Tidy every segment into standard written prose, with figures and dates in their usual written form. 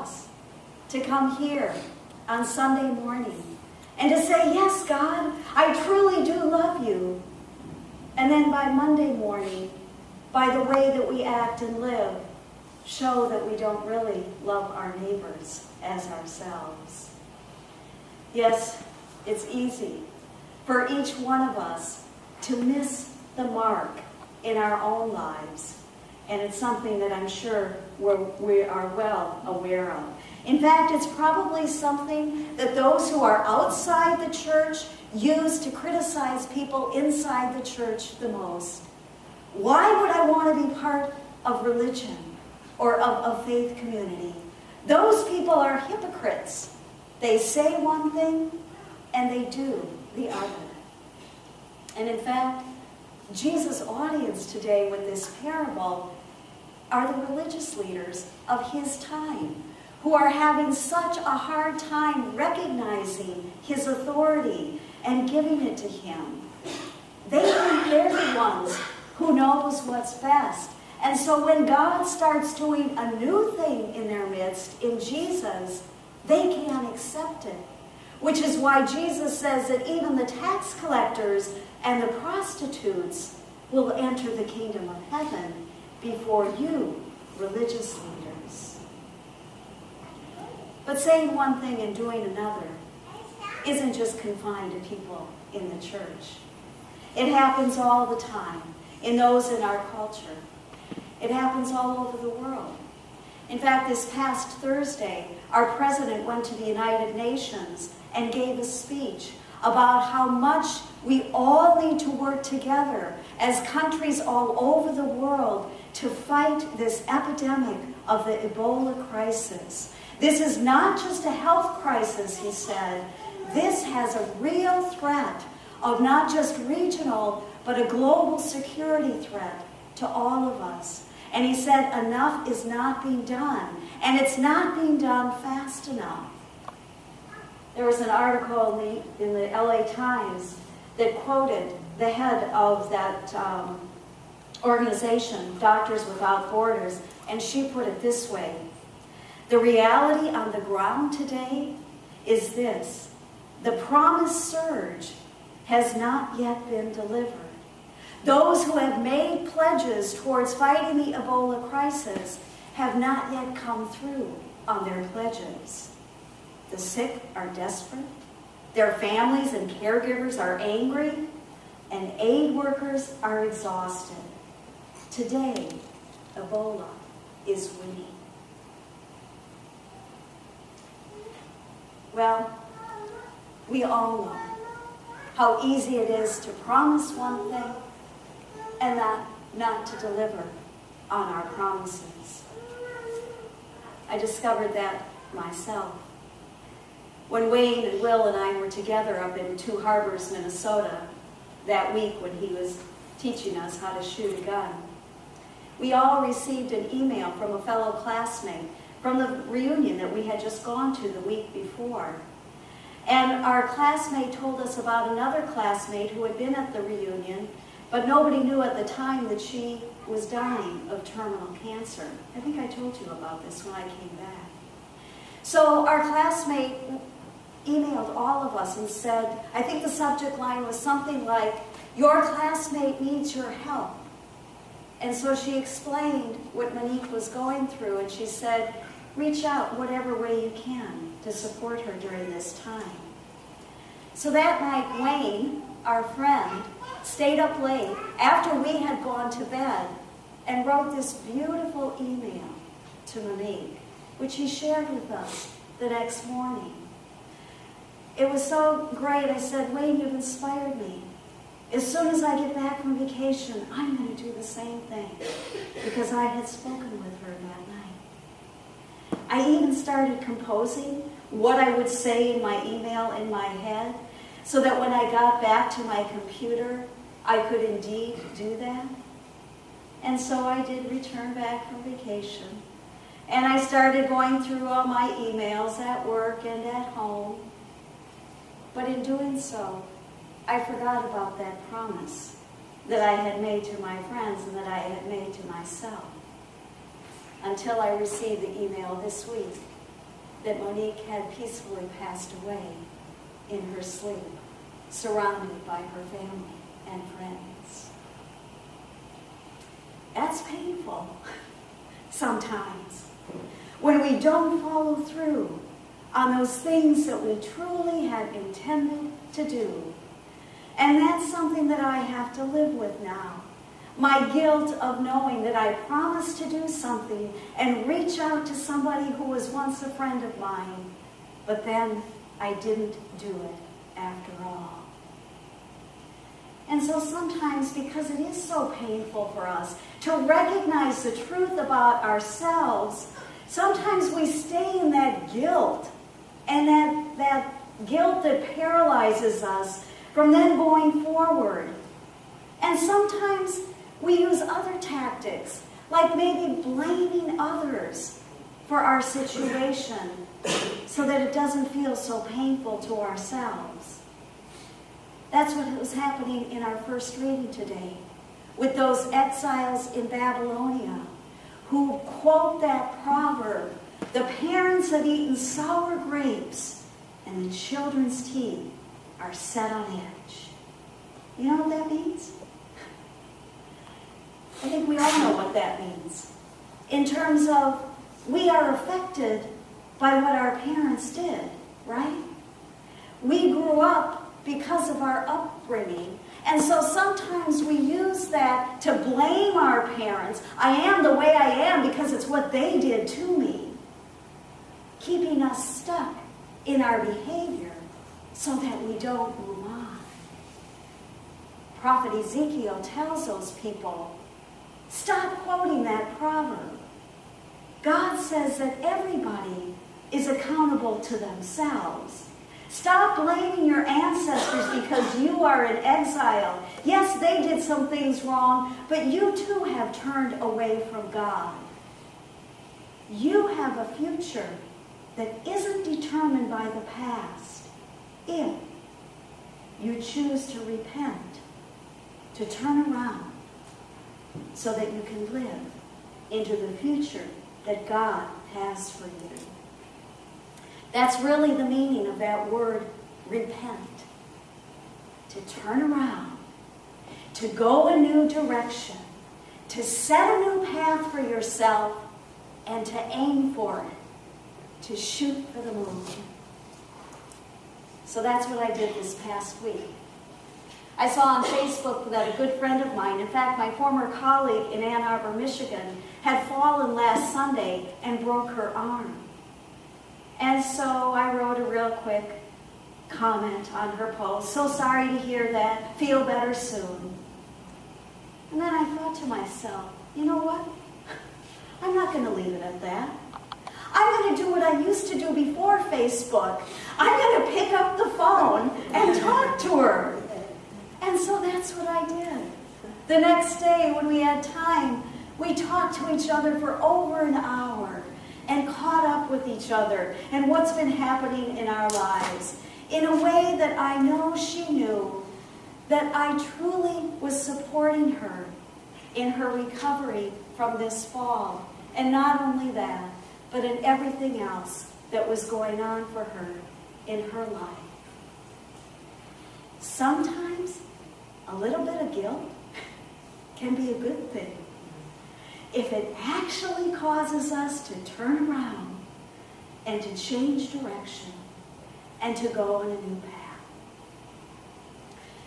us to come here on Sunday morning and to say, yes, God, I truly do love you. And then by Monday morning, by the way that we act and live, show that we don't really love our neighbors as ourselves. Yes, it's easy for each one of us to miss the mark in our own lives. And it's something that I'm sure we are well aware of. In fact, it's probably something that those who are outside the church use to criticize people inside the church the most. Why would I want to be part of religion or of a faith community? Those people are hypocrites. They say one thing and they do the other. And in fact, Jesus' audience today with this parable are the religious leaders of his time, who are having such a hard time recognizing his authority and giving it to him. They think they're the ones who knows what's best. And so when God starts doing a new thing in their midst, in Jesus, they can't accept it. Which is why Jesus says that even the tax collectors and the prostitutes will enter the kingdom of heaven before you, religious leaders. But saying one thing and doing another isn't just confined to people in the church. It happens all the time in those in our culture. It happens all over the world. In fact, this past Thursday, our president went to the United Nations and gave a speech about how much we all need to work together as countries all over the world to fight this epidemic of the Ebola crisis. This is not just a health crisis, he said. This has a real threat of not just regional, but a global security threat to all of us. And he said enough is not being done, and it's not being done fast enough. There was an article in the LA Times that quoted the head of that organization, Doctors Without Borders, and she put it this way: the reality on the ground today is this: the promised surge has not yet been delivered. Those who have made pledges towards fighting the Ebola crisis have not yet come through on their pledges. The sick are desperate, their families and caregivers are angry, and aid workers are exhausted. Today, Ebola is winning. Well, we all know how easy it is to promise one thing and not to deliver on our promises. I discovered that myself. When Wayne and Will and I were together up in Two Harbors, Minnesota, that week when he was teaching us how to shoot a gun, we all received an email from a fellow classmate from the reunion that we had just gone to the week before. And our classmate told us about another classmate who had been at the reunion, but nobody knew at the time that she was dying of terminal cancer. I think I told you about this when I came back. So our classmate emailed all of us and said, I think the subject line was something like, "Your classmate needs your help." And so she explained what Monique was going through, and she said, reach out whatever way you can to support her during this time. So that night, Wayne, our friend, stayed up late after we had gone to bed and wrote this beautiful email to Monique, which he shared with us the next morning. It was so great. I said, Wayne, you've inspired me. As soon as I get back from vacation, I'm going to do the same thing, because I had spoken with her that night. I even started composing what I would say in my email in my head, so that when I got back to my computer, I could indeed do that. And so I did return back from vacation, and I started going through all my emails at work and at home. But in doing so, I forgot about that promise that I had made to my friends and that I had made to myself, until I received the email this week that Monique had peacefully passed away in her sleep, surrounded by her family and friends. That's painful sometimes, when we don't follow through on those things that we truly had intended to do. And that's something that I have to live with now. My guilt of knowing that I promised to do something and reach out to somebody who was once a friend of mine, but then I didn't do it after all. And so sometimes, because it is so painful for us to recognize the truth about ourselves, sometimes we stay in that guilt, and that guilt that paralyzes us from then going forward. And sometimes we use other tactics, like maybe blaming others for our situation so that it doesn't feel so painful to ourselves. That's what was happening in our first reading today with those exiles in Babylonia who quote that proverb, "The parents have eaten sour grapes and the children's teeth are set on edge." You know what that means? I think we all know what that means. In terms of, we are affected by what our parents did, right? We grew up because of our upbringing. And so sometimes we use that to blame our parents. I am the way I am because it's what they did to me, keeping us stuck in our behavior so that we don't move on. Prophet Ezekiel tells those people, stop quoting that proverb. God says that everybody is accountable to themselves. Stop blaming your ancestors because you are in exile. Yes, they did some things wrong, but you too have turned away from God. You have a future that isn't determined by the past if you choose to repent, to turn around, so that you can live into the future that God has for you. That's really the meaning of that word, repent. To turn around, to go a new direction, to set a new path for yourself, and to aim for it, to shoot for the moon. So that's what I did this past week. I saw on Facebook that a good friend of mine, in fact, my former colleague in Ann Arbor, Michigan, had fallen last Sunday and broke her arm. And so I wrote a real quick comment on her post. So sorry to hear that. Feel better soon. And then I thought to myself, you know what? I'm not going to leave it at that. I'm going to do what I used to do before Facebook. I'm going to pick up the phone and talk to her. And so that's what I did. The next day, when we had time, we talked to each other for over an hour and caught up with each other and what's been happening in our lives in a way that I know she knew that I truly was supporting her in her recovery from this fall. And not only that, but in everything else that was going on for her in her life. Sometimes a little bit of guilt can be a good thing if it actually causes us to turn around and to change direction and to go on a new path.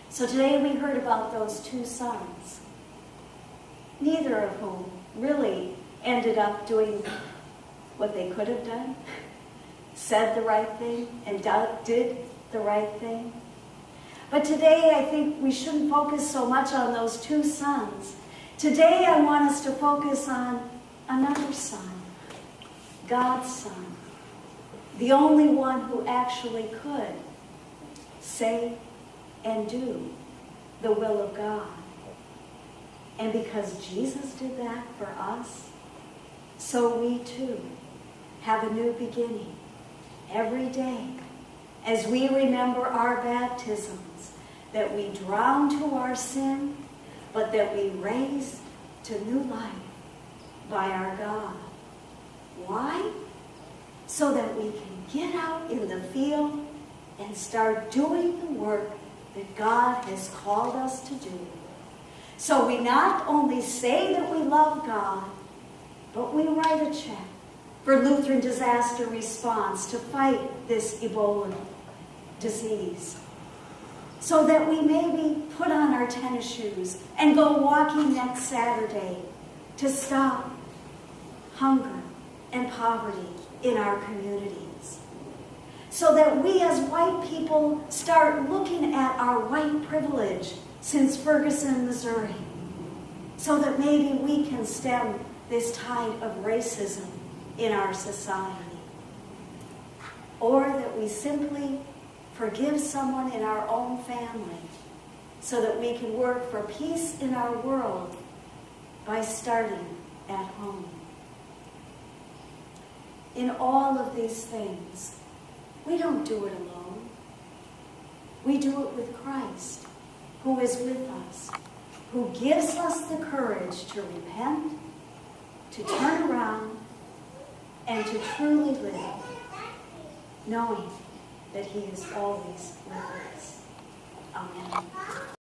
So today we heard about those two sons, neither of whom really ended up doing what they could have done, said the right thing, and did the right thing. But today I think we shouldn't focus so much on those two sons. Today I want us to focus on another son, God's son, the only one who actually could say and do the will of God. And because Jesus did that for us, so we too have a new beginning every day as we remember our baptisms, that we drown to our sin, but that we raise to new life by our God. Why? so that we can get out in the field and start doing the work that God has called us to do. So we not only say that we love God, but we write a check for Lutheran Disaster Response to fight this Ebola disease, so that we maybe put on our tennis shoes and go walking next Saturday to stop hunger and poverty in our communities. So that we as white people start looking at our white privilege since Ferguson, Missouri, so that maybe we can stem this tide of racism in our society. Or that we simply forgive someone in our own family so that we can work for peace in our world by starting at home. In all of these things, we don't do it alone. We do it with Christ, who is with us, who gives us the courage to repent, to turn around, and to truly live, knowing that He is always with us. Amen.